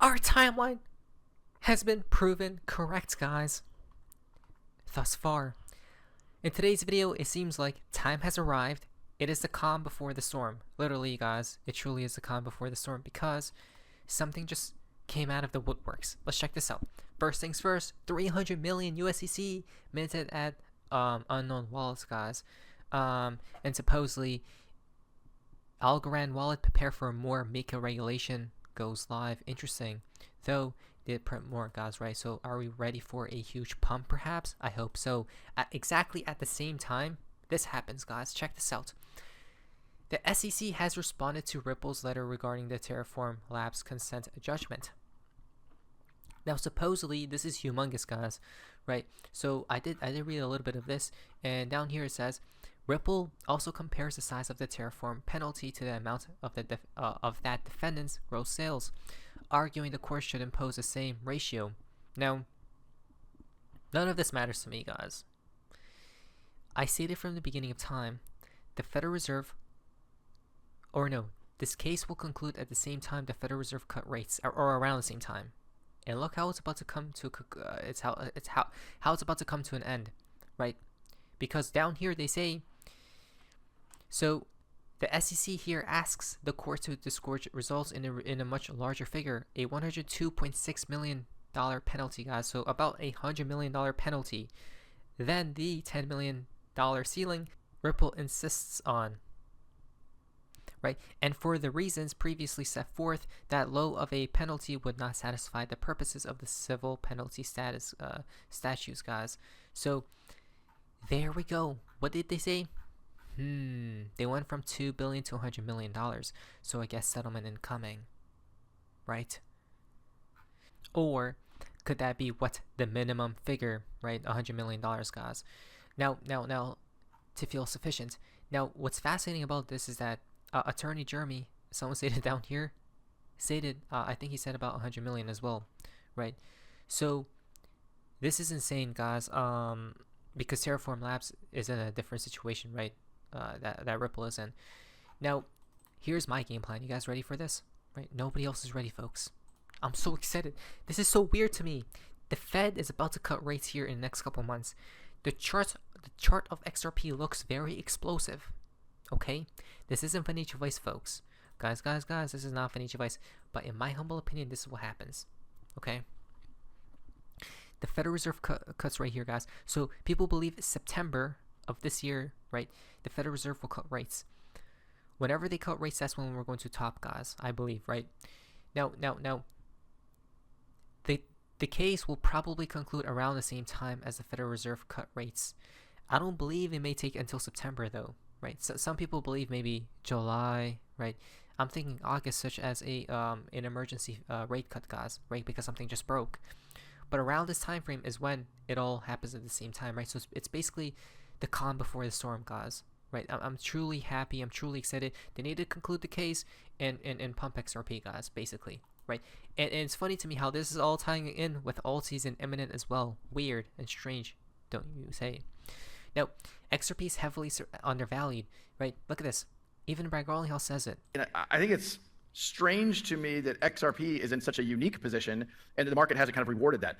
Our timeline has been proven correct, guys, thus far. In today's video, it seems like time has arrived. It is the calm before the storm. Literally, guys, it truly is the calm before the storm because something just came out of the woodworks. Let's check this out. First things first, 300 million USDC minted at unknown wallets, guys. And supposedly, Algorand wallet prepare for more MiCA regulation goes live. Interesting. Though, did print more, guys, right? So are we ready for a huge pump, perhaps? I hope so. Exactly at the same time, this happens, guys. Check this out. The SEC has responded to Ripple's letter regarding the Terraform Labs consent judgment. Now, supposedly, this is humongous, guys, right? So I did read a little bit of this, and down here it says, Ripple also compares the size of the Terraform penalty to the amount of that defendant's gross sales, arguing the court should impose the same ratio. Now, none of this matters to me, guys. I stated from the beginning of time, the Federal Reserve, or no, this case will conclude at the same time the Federal Reserve cut rates, or around the same time. And look how it's about to come to how it's about to come to an end, right? Because down here they say, so the SEC here asks the court to disgorge results in a much larger figure, a $102.6 million penalty, guys. So about a $100 million penalty. Then the $10 million ceiling Ripple insists on. Right, and for the reasons previously set forth, that low of a penalty would not satisfy the purposes of the civil penalty statutes, guys. So there we go. What did they say? They went from $2 billion to $100 million. So I guess settlement incoming, right? Or could that be what the minimum figure, right? $100 million, guys. Now, to feel sufficient. Now, what's fascinating about this is that Attorney Jeremy, someone stated down here, I think he said about 100 million as well, right? So this is insane, guys. Because Terraform Labs is in a different situation, right? That Ripple is in. Now, here's my game plan. You guys ready for this? Right? Nobody else is ready, folks. I'm so excited. This is so weird to me. The Fed is about to cut rates here in the next couple months. The chart of XRP looks very explosive. Okay, this isn't financial advice, folks. Guys, this is not financial advice. But in my humble opinion, this is what happens. Okay, the Federal Reserve cuts right here, guys. So people believe September of this year, right? The Federal Reserve will cut rates. Whenever they cut rates, that's when we're going to top, guys. I believe, right? Now, the case will probably conclude around the same time as the Federal Reserve cut rates. I don't believe it may take until September, though. Right, so some people believe maybe July, right? I'm thinking August, such as an emergency rate cut, guys, right? Because something just broke. But around this time frame is when it all happens at the same time, right? So it's basically the calm before the storm, guys, right? I'm truly happy. I'm truly excited. They need to conclude the case and pump XRP, guys, basically, right? And it's funny to me how this is all tying in with Altseason imminent as well. Weird and strange, don't you say? Now, XRP is heavily undervalued, right? Look at this. Even Brad Garlinghouse says it. I think it's strange to me that XRP is in such a unique position and the market hasn't kind of rewarded that.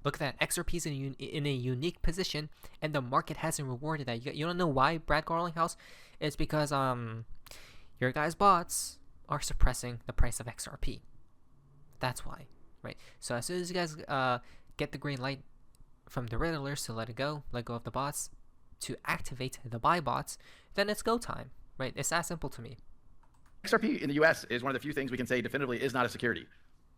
Look at that. XRP is in a unique position and the market hasn't rewarded that. You don't know why, Brad Garlinghouse? It's because your guys' bots are suppressing the price of XRP. That's why, right? So as soon as you guys get the green light from the Riddlers to let go of the bots, to activate the buy bots, then it's go time, right? It's that simple to me. XRP in the US is one of the few things we can say definitively is not a security.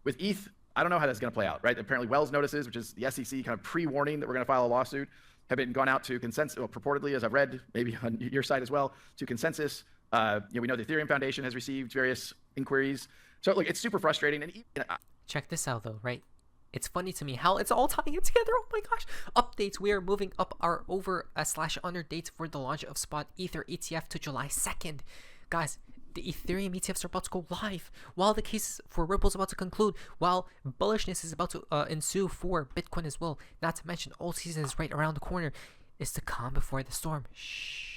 With ETH, I don't know how that's going to play out, right? Apparently Wells notices, which is the SEC kind of pre-warning that we're going to file a lawsuit, have been gone out to consensus, well, purportedly, as I've read, maybe on your side as well, to consensus. We know the Ethereum Foundation has received various inquiries. So look, it's super frustrating. And check this out though, right? It's funny to me how it's all tying in together. Oh my gosh. Updates. We are moving up our over/under dates for the launch of Spot Ether ETF to July 2nd. Guys, the Ethereum ETFs are about to go live while the case for Ripple is about to conclude, while bullishness is about to ensue for Bitcoin as well. Not to mention, Altseason is right around the corner. It's the calm before the storm. Shh.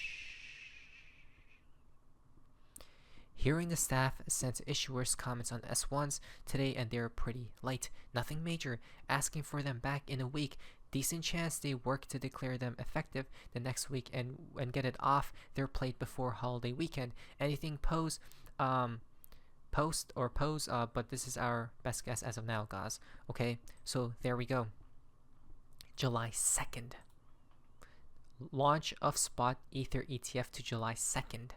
Hearing the staff sent issuers comments on S1s today and they're pretty light. Nothing major. Asking for them back in a week. Decent chance they work to declare them effective the next week and get it off their plate before holiday weekend. Anything pose, but this is our best guess as of now, guys. Okay, so there we go. July 2nd. Launch of spot Ether ETF to July 2nd.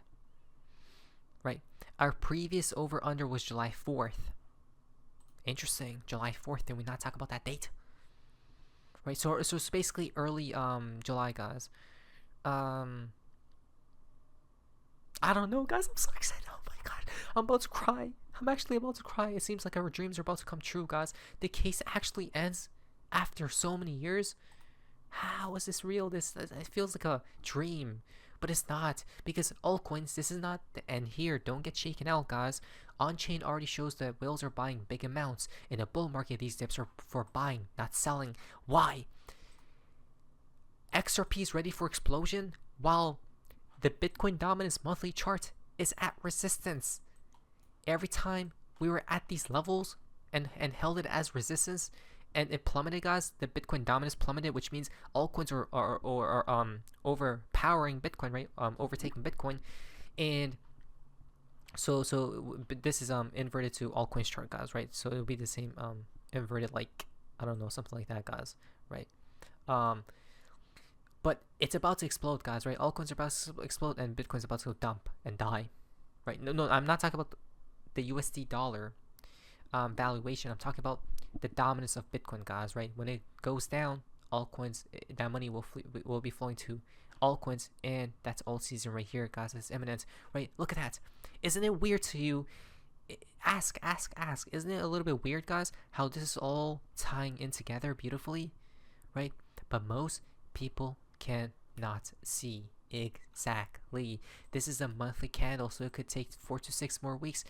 Right. Our previous over-under was July 4th. Interesting. July 4th. Did we not talk about that date? Right. So it's basically early July, guys. I don't know, guys. I'm so excited. Oh my god. I'm about to cry. I'm actually about to cry. It seems like our dreams are about to come true, guys. The case actually ends after so many years. How is this real? This it feels like a dream. But it's not, because altcoins, this is not the end here. Don't get shaken out, guys. On-chain already shows that whales are buying big amounts. In a bull market, these dips are for buying, not selling. Why? XRP is ready for explosion, while the Bitcoin dominance monthly chart is at resistance. Every time we were at these levels and held it as resistance, and it plummeted, guys. The Bitcoin dominance plummeted, which means altcoins are overpowering Bitcoin, right? Overtaking Bitcoin, and so this is inverted to altcoins chart, guys, right? So it'll be the same inverted, like, I don't know, something like that, guys, right? But it's about to explode, guys, right? Altcoins are about to explode, and Bitcoin's about to go dump and die, right? No, I'm not talking about the USD dollar valuation. I'm talking about the dominance of Bitcoin, guys, right? When it goes down, altcoins, that money will be flowing to altcoins, and that's Altseason right here, guys. It's imminent, right? Look at that. Isn't it weird to you? Ask. Isn't it a little bit weird, guys, how this is all tying in together beautifully, right? But most people cannot see exactly. This is a monthly candle, so it could take 4 to 6 more weeks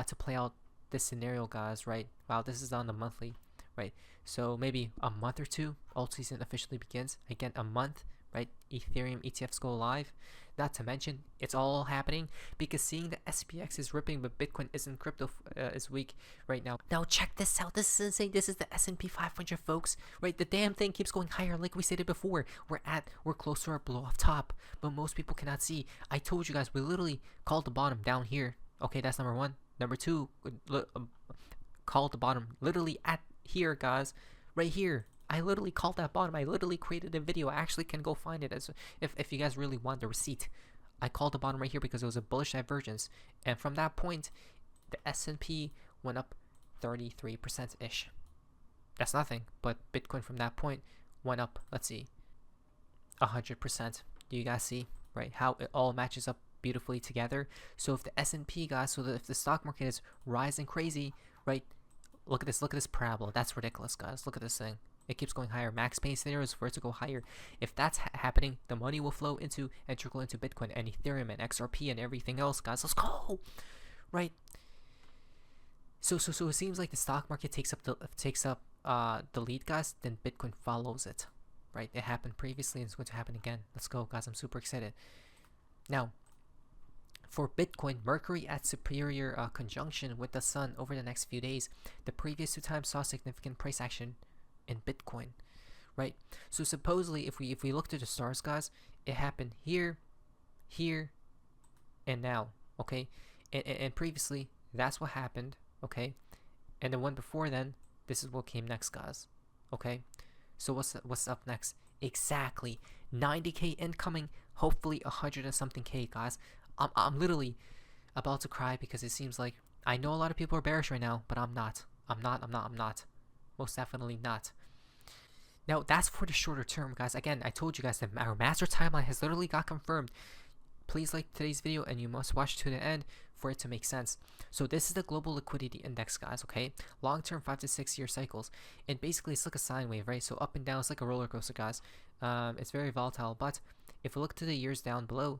to play out this scenario, guys, right? Wow, this is on the monthly, right? So maybe a month or two, Altseason officially begins. Again, a month, right? Ethereum ETFs go live. Not to mention, it's all happening because seeing the SPX is ripping, but Bitcoin isn't. Crypto is weak right now. Now check this out. This is insane. This is the S&P 500, folks. Right? The damn thing keeps going higher. Like we stated before, we're close to our blow off top, but most people cannot see. I told you guys, we literally called the bottom down here. Okay, that's number one. Number two, called the bottom literally at here, guys, right here. I literally called that bottom. I literally created a video. I actually can go find it as if you guys really want the receipt. I called the bottom right here because it was a bullish divergence, and from that point, the S&P went up 33% ish. That's nothing, but Bitcoin from that point went up. Let's see, 100%. Do you guys see, right, how it all matches up beautifully together? So if the S&P, guys, so that if the stock market is rising crazy, right? Look at this parabola. That's ridiculous, guys. Look at this thing. It keeps going higher. Max pain scenario is for it to go higher. If that's happening, the money will flow into and trickle into Bitcoin and Ethereum and XRP and everything else, guys. Let's go, right? So it seems like the stock market takes up the lead, guys. Then Bitcoin follows it, right? It happened previously and it's going to happen again. Let's go, guys. I'm super excited. Now, for Bitcoin, Mercury at superior conjunction with the Sun over the next few days. The previous 2 times saw significant price action in Bitcoin, right? So supposedly, if we look to the stars, guys, it happened here, and now, okay? And previously, that's what happened, okay? And the one before then, this is what came next, guys, okay? So what's up next? Exactly, 90K incoming, hopefully 100 and something K, guys. I'm literally about to cry because it seems like I know a lot of people are bearish right now, but I'm not. Most definitely not. Now, that's for the shorter term, guys. Again, I told you guys that our master timeline has literally got confirmed. Please like today's video and you must watch to the end for it to make sense. So this is the global liquidity index, guys, okay? Long-term 5 to 6 year cycles. And basically, it's like a sine wave, right? So up and down, it's like a roller coaster, guys. It's very volatile, but if we look to the years down below,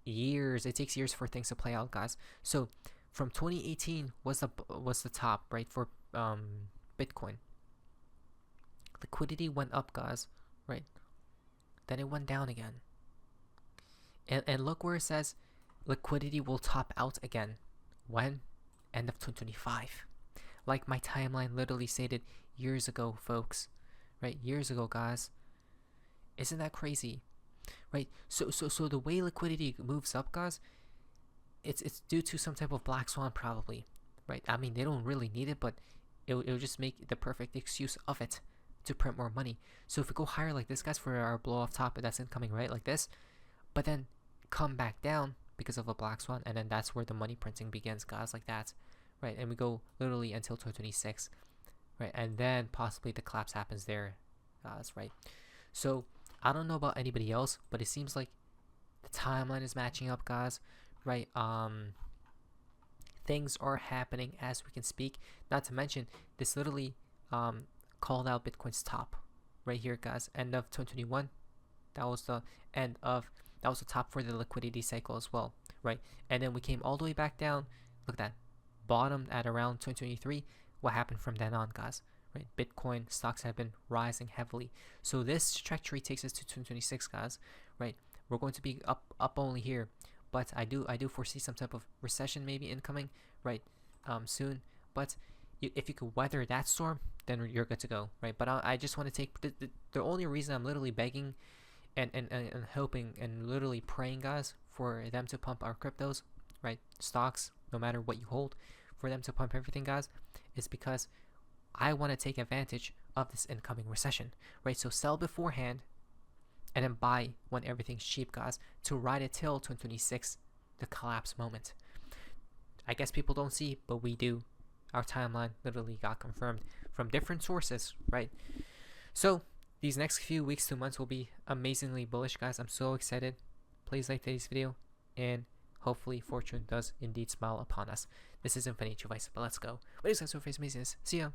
it takes years for things to play out, guys. So from 2018 was the top, right, for Bitcoin. Liquidity went up, guys, right? Then it went down again. And look where it says liquidity will top out again. When? End of 2025. Like my timeline literally stated years ago, folks. Right? Years ago, guys. Isn't that crazy? Right? So the way liquidity moves up, guys, it's due to some type of black swan probably. Right? I mean, they don't really need it, but it'll just make the perfect excuse of it to print more money. So if we go higher like this, guys, for our blow off top that's incoming, right? Like this, but then come back down because of a black swan, and then that's where the money printing begins, guys, like that. Right? And we go literally until 2026. Right? And then possibly the collapse happens there, guys, right? So I don't know about anybody else, but it seems like the timeline is matching up, guys, right? Things are happening as we can speak. Not to mention, this literally called out Bitcoin's top right here, guys. End of 2021. That was the top for the liquidity cycle as well, right? And then we came all the way back down. Look at that, bottomed at around 2023. What happened from then on, guys? Right? Bitcoin stocks have been rising heavily. So this trajectory takes us to 2026, guys. Right? We're going to be up only here, but I do foresee some type of recession maybe incoming, right? Soon. But if you could weather that storm, then you're good to go, right? But I just want to take the only reason I'm literally begging and hoping and literally praying, guys, for them to pump our cryptos, right? Stocks, no matter what you hold, for them to pump everything, guys, is because I want to take advantage of this incoming recession, right? So sell beforehand and then buy when everything's cheap, guys, to ride it till 2026, the collapse moment. I guess people don't see, but we do. Our timeline literally got confirmed from different sources, right? So these next few weeks to months will be amazingly bullish, guys. I'm so excited. Please like today's video, and hopefully fortune does indeed smile upon us. This isn't financial advice, but let's go. What is guys, so face amazingness. See ya.